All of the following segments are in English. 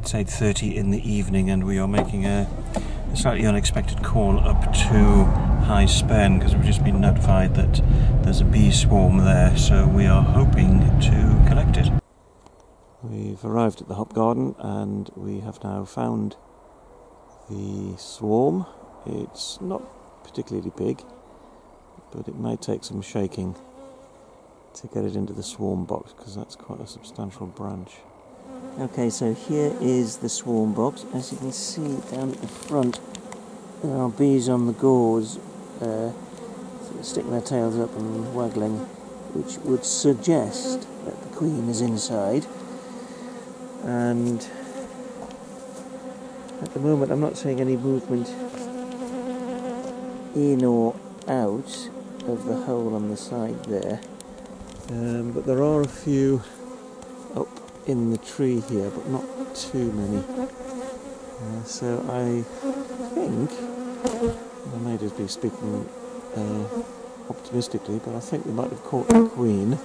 It's 8:30 in the evening and we are making a slightly unexpected call up to High Spen because we've just been notified that there's a bee swarm there, so we are hoping to collect it. We've arrived at the hop garden and we have now found the swarm. It's not particularly big, but it may take some shaking to get it into the swarm box because that's quite a substantial branch. Okay, so here is the swarm box. As you can see down at the front, there are bees on the gauze, sort of sticking their tails up and waggling, which would suggest that the queen is inside. And at the moment I'm not seeing any movement in or out of the hole on the side there, but there are a few up in the tree here, but not too many. So I think, I may just be speaking optimistically, but I think we might have caught the queen,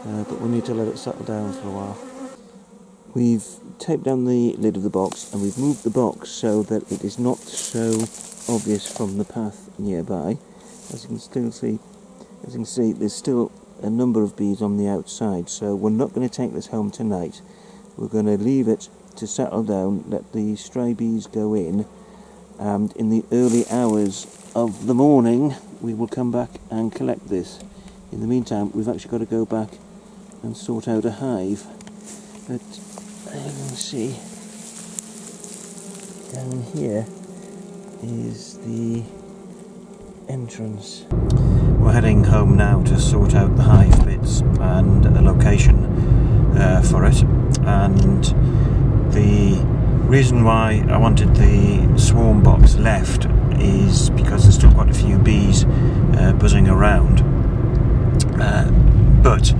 but we need to let it settle down for a while. We've taped down the lid of the box and we've moved the box so that it is not so obvious from the path nearby. As you can see, there's still a number of bees on the outside, so we're not going to take this home tonight. We're going to leave it to settle down, let the stray bees go in, and in the early hours of the morning we will come back and collect this. In the meantime, we've actually got to go back and sort out a hive. But as you can see, down here is the entrance. We're heading home now to sort out the hive bits and a location for it, and the reason why I wanted the swarm box left is because there's still quite a few bees buzzing around, but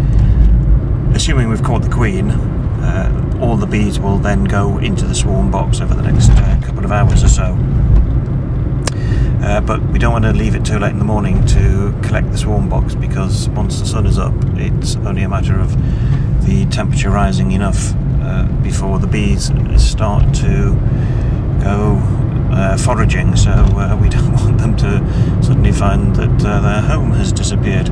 assuming we've caught the queen, all the bees will then go into the swarm box over the next couple of hours or so. But we don't want to leave it too late in the morning to collect the swarm box, because once the sun is up it's only a matter of the temperature rising enough before the bees start to go foraging, so we don't want them to suddenly find that their home has disappeared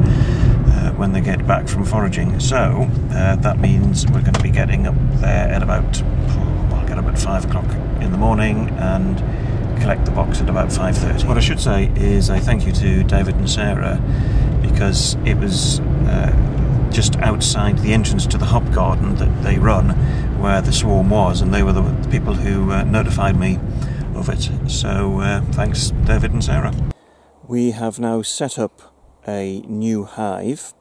when they get back from foraging. So that means we're going to be getting up there at about, I'll get up at 5 o'clock in the morning and collect the box at about 5:30. What I should say is a thank you to David and Sarah, because it was just outside the entrance to the hop garden that they run where the swarm was, and they were the people who notified me of it. So thanks David and Sarah. We have now set up a new hive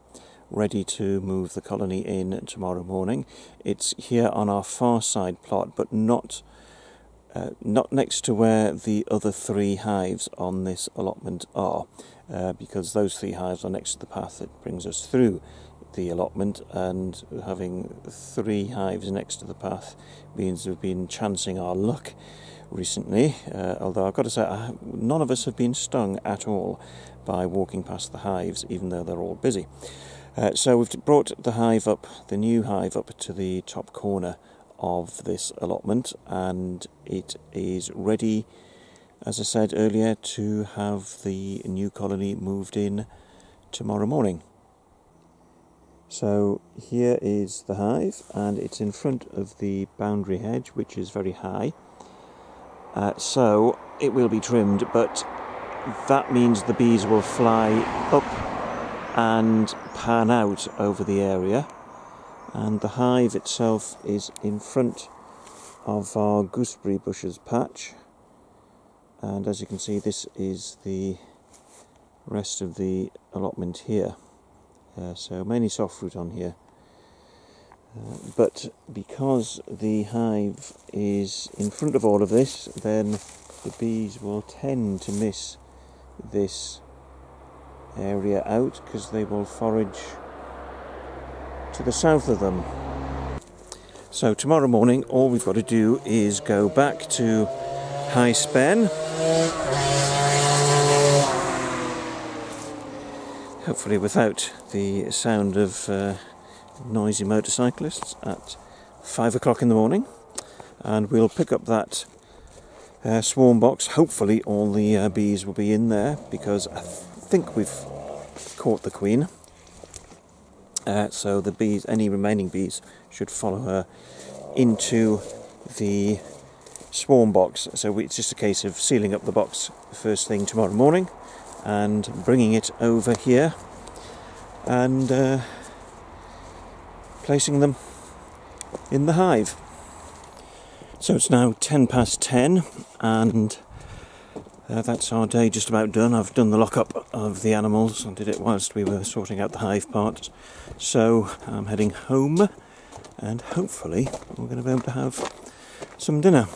ready to move the colony in tomorrow morning. It's here on our far side plot, but not next to where the other 3 hives on this allotment are, because those 3 hives are next to the path that brings us through the allotment, and having 3 hives next to the path means we've been chancing our luck recently, although I've got to say none of us have been stung at all by walking past the hives, even though they're all busy. So we've brought the hive up, the new hive, up to the top corner of this allotment, and it is ready, as I said earlier, to have the new colony moved in tomorrow morning. So here is the hive, and it's in front of the boundary hedge, which is very high, so it will be trimmed, but that means the bees will fly up and pan out over the area. And the hive itself is in front of our gooseberry bushes patch, and as you can see, this is the rest of the allotment here, so mainly soft fruit on here, but because the hive is in front of all of this, then the bees will tend to miss this area out because they will forage to the south of them. So tomorrow morning all we've got to do is go back to High Spen, hopefully without the sound of noisy motorcyclists at 5 o'clock in the morning, and we'll pick up that swarm box. Hopefully all the bees will be in there, because I think we've caught the queen. So the bees, any remaining bees, should follow her into the swarm box. So it's just a case of sealing up the box first thing tomorrow morning and bringing it over here and placing them in the hive. So it's now 10:10 and that's our day just about done. I've done the lock-up of the animals. I did it whilst we were sorting out the hive parts. So I'm heading home and hopefully we're going to be able to have some dinner.